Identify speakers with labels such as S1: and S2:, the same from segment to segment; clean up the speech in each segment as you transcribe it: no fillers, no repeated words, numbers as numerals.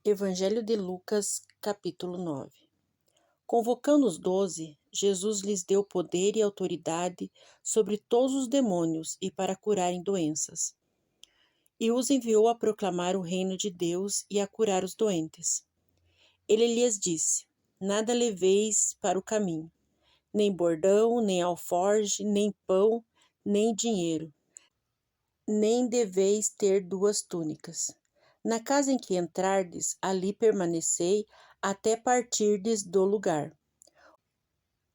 S1: Evangelho de Lucas, capítulo 9. Convocando os 12, Jesus lhes deu poder e autoridade sobre todos os demônios e para curarem doenças. E os enviou a proclamar o reino de Deus e a curar os doentes. Ele lhes disse: Nada leveis para o caminho, nem bordão, nem alforge, nem pão, nem dinheiro. Nem deveis ter 2 túnicas. Na casa em que entrardes, ali permanecei até partirdes do lugar.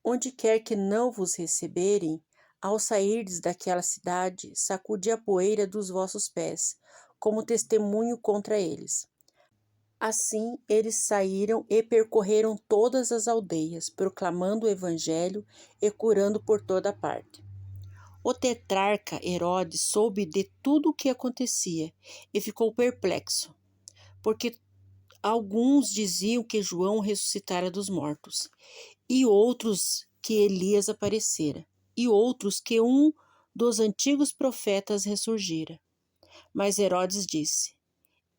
S1: Onde quer que não vos receberem, ao sairdes daquela cidade, sacudi a poeira dos vossos pés, como testemunho contra eles. Assim eles saíram e percorreram todas as aldeias, proclamando o evangelho e curando por toda parte. O tetrarca Herodes soube de tudo o que acontecia e ficou perplexo, porque alguns diziam que João ressuscitara dos mortos, e outros que Elias aparecera, e outros que um dos antigos profetas ressurgira. Mas Herodes disse: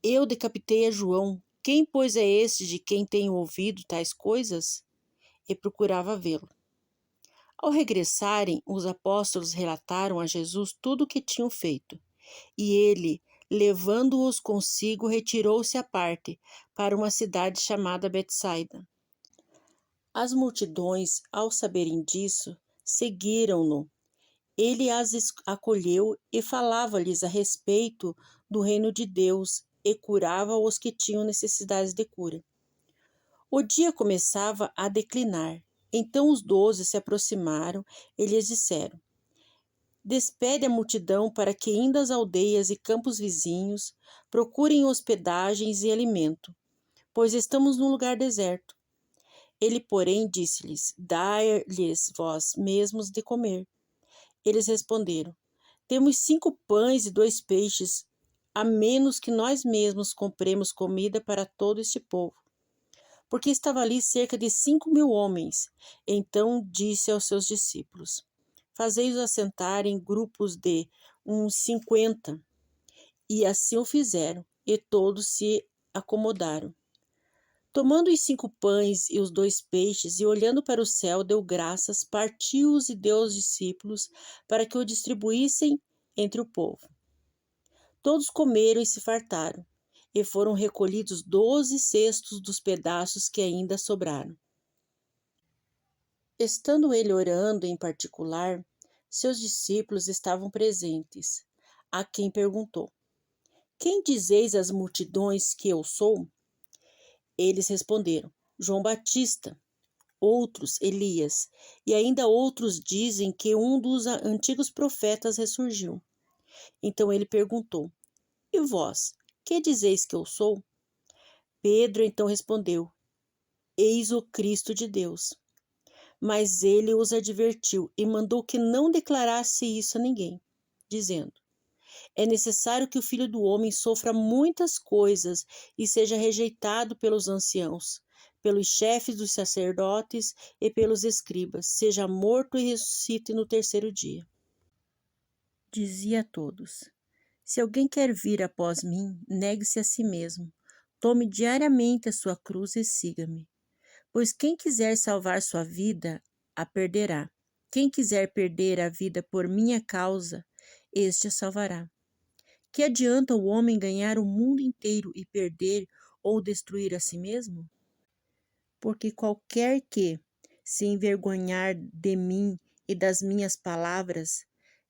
S1: Eu decapitei a João, quem, pois, é este de quem tenho ouvido tais coisas? E procurava vê-lo. Ao regressarem, os apóstolos relataram a Jesus tudo o que tinham feito, e ele, levando-os consigo, retirou-se à parte, para uma cidade chamada Betsaida. As multidões, ao saberem disso, seguiram-no. Ele as acolheu e falava-lhes a respeito do reino de Deus e curava os que tinham necessidades de cura. O dia começava a declinar. Então os 12 se aproximaram e lhes disseram: Despede a multidão para que, indo às aldeias e campos vizinhos, procurem hospedagens e alimento, pois estamos num lugar deserto. Ele, porém, disse-lhes: Dai-lhes vós mesmos de comer. Eles responderam: Temos 5 pães e 2 peixes, a menos que nós mesmos compremos comida para todo este povo. Porque estava ali cerca de 5.000 homens. Então disse aos seus discípulos: Fazei-os assentar em grupos de uns 50. E assim o fizeram, e todos se acomodaram. Tomando os 5 pães e os 2 peixes, e olhando para o céu, deu graças, partiu-os e deu aos discípulos, para que o distribuíssem entre o povo. Todos comeram e se fartaram, e foram recolhidos 12 cestos dos pedaços que ainda sobraram. Estando ele orando em particular, seus discípulos estavam presentes, a quem perguntou: Quem dizeis às multidões que eu sou? Eles responderam: João Batista, outros Elias, e ainda outros dizem que um dos antigos profetas ressurgiu. Então ele perguntou: E vós, que dizeis que eu sou? Pedro então respondeu: Eis o Cristo de Deus. Mas ele os advertiu e mandou que não declarasse isso a ninguém, dizendo: É necessário que o Filho do Homem sofra muitas coisas e seja rejeitado pelos anciãos, pelos chefes dos sacerdotes e pelos escribas, seja morto e ressuscite no terceiro dia. Dizia a todos: Se alguém quer vir após mim, negue-se a si mesmo, tome diariamente a sua cruz e siga-me. Pois quem quiser salvar sua vida, a perderá. Quem quiser perder a vida por minha causa, este a salvará. Que adianta o homem ganhar o mundo inteiro e perder ou destruir a si mesmo? Porque qualquer que se envergonhar de mim e das minhas palavras,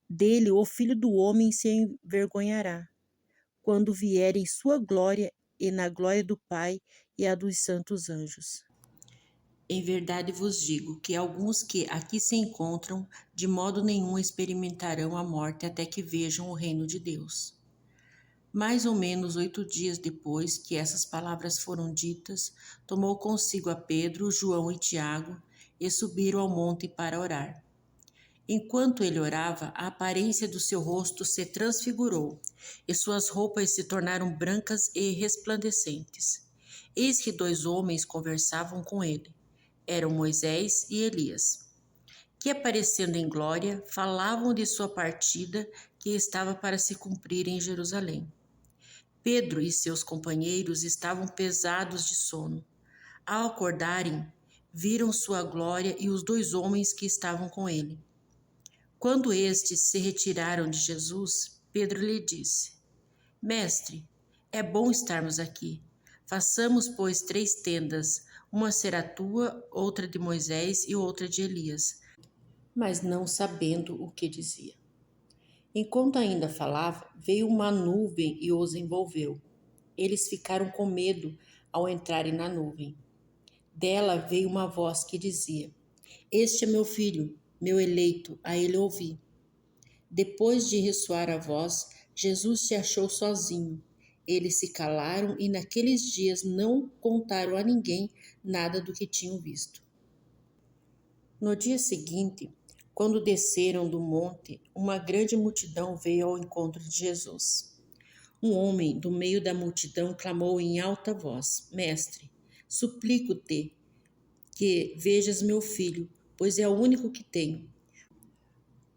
S1: dele o Filho do Homem se envergonhará, quando vier em sua glória e na glória do Pai e a dos santos anjos. Em verdade vos digo que alguns que aqui se encontram, de modo nenhum experimentarão a morte até que vejam o reino de Deus. Mais ou menos 8 dias depois que essas palavras foram ditas, tomou consigo a Pedro, João e Tiago e subiram ao monte para orar. Enquanto ele orava, a aparência do seu rosto se transfigurou e suas roupas se tornaram brancas e resplandecentes. Eis que 2 homens conversavam com ele. Eram Moisés e Elias, que, aparecendo em glória, falavam de sua partida que estava para se cumprir em Jerusalém. Pedro e seus companheiros estavam pesados de sono. Ao acordarem, viram sua glória e os dois homens que estavam com ele. Quando estes se retiraram de Jesus, Pedro lhe disse: Mestre, é bom estarmos aqui. Façamos, pois, 3 tendas, uma será tua, outra de Moisés e outra de Elias. Mas não sabendo o que dizia. Enquanto ainda falava, veio uma nuvem e os envolveu. Eles ficaram com medo ao entrarem na nuvem. Dela veio uma voz que dizia: Este é meu filho, meu eleito, a ele ouvi. Depois de ressoar a voz, Jesus se achou sozinho. Eles se calaram e naqueles dias não contaram a ninguém nada do que tinham visto. No dia seguinte, quando desceram do monte, uma grande multidão veio ao encontro de Jesus. Um homem do meio da multidão clamou em alta voz: Mestre, suplico-te que vejas meu filho, pois é o único que tenho.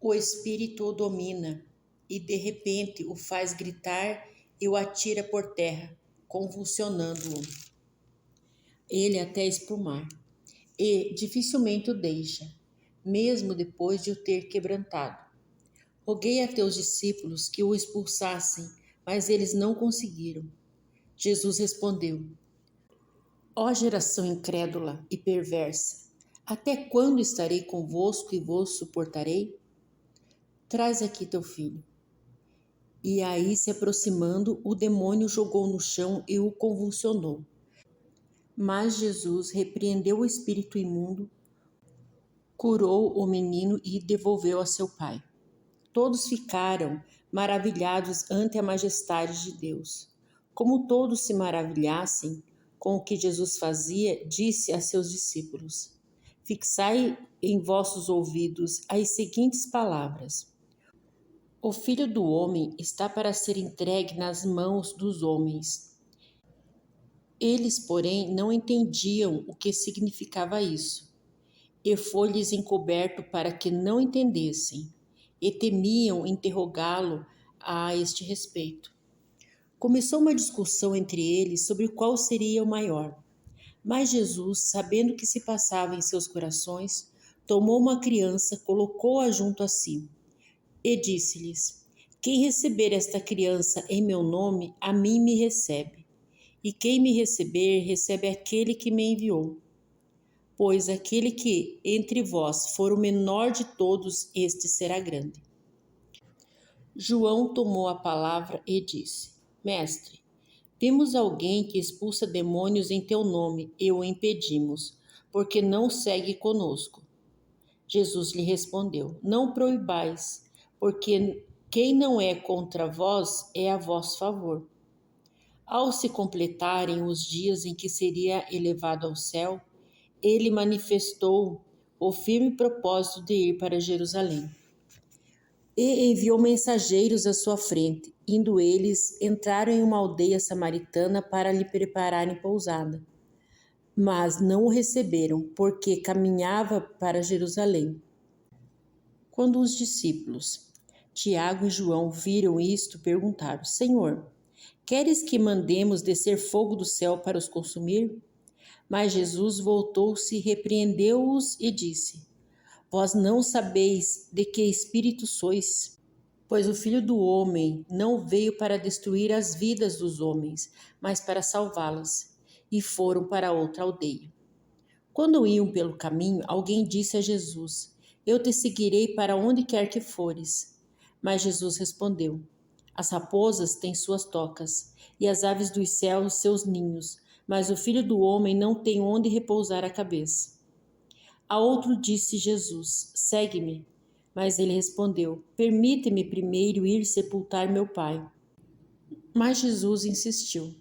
S1: O espírito o domina e de repente o faz gritar e o atira por terra, convulsionando-o. Ele até espumar, e dificilmente o deixa, mesmo depois de o ter quebrantado. Roguei a teus discípulos que o expulsassem, mas eles não conseguiram. Jesus respondeu: Ó geração incrédula e perversa, até quando estarei convosco e vos suportarei? Traz aqui teu filho. E aí, se aproximando, o demônio jogou no chão e o convulsionou. Mas Jesus repreendeu o espírito imundo, curou o menino e devolveu a seu pai. Todos ficaram maravilhados ante a majestade de Deus. Como todos se maravilhassem com o que Jesus fazia, disse a seus discípulos: Fixai em vossos ouvidos as seguintes palavras: O Filho do Homem está para ser entregue nas mãos dos homens. Eles, porém, não entendiam o que significava isso, e foi-lhes encoberto para que não entendessem, e temiam interrogá-lo a este respeito. Começou uma discussão entre eles sobre qual seria o maior. Mas Jesus, sabendo o que se passava em seus corações, tomou uma criança, colocou-a junto a si, e disse-lhes: Quem receber esta criança em meu nome, a mim me recebe. E quem me receber, recebe aquele que me enviou. Pois aquele que entre vós for o menor de todos, este será grande. João tomou a palavra e disse: Mestre, vimos alguém que expulsa demônios em teu nome e o impedimos, porque não segue conosco. Jesus lhe respondeu: Não proibais, porque quem não é contra vós é a vosso favor. Ao se completarem os dias em que seria elevado ao céu, ele manifestou o firme propósito de ir para Jerusalém. E enviou mensageiros à sua frente. Indo eles, entraram em uma aldeia samaritana para lhe prepararem pousada. Mas não o receberam, porque caminhava para Jerusalém. Quando os discípulos, Tiago e João, viram isto, perguntaram: Senhor, queres que mandemos descer fogo do céu para os consumir? Mas Jesus voltou-se, repreendeu-os e disse: Vós não sabeis de que espírito sois, pois o Filho do Homem não veio para destruir as vidas dos homens, mas para salvá-las. E foram para outra aldeia. Quando iam pelo caminho, alguém disse a Jesus: Eu te seguirei para onde quer que fores. Mas Jesus respondeu: As raposas têm suas tocas, e as aves dos céus seus ninhos, mas o Filho do Homem não tem onde repousar a cabeça. A outro disse Jesus: Segue-me. Mas ele respondeu: Permite-me primeiro ir sepultar meu pai. Mas Jesus insistiu: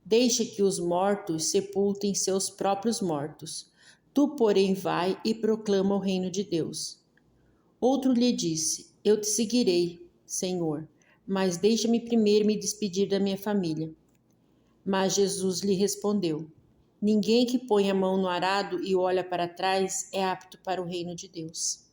S1: Deixa que os mortos sepultem seus próprios mortos. Tu, porém, vai e proclama o reino de Deus. Outro lhe disse: Eu te seguirei, Senhor, mas deixa-me primeiro me despedir da minha família. Mas Jesus lhe respondeu: Ninguém que põe a mão no arado e olha para trás é apto para o reino de Deus.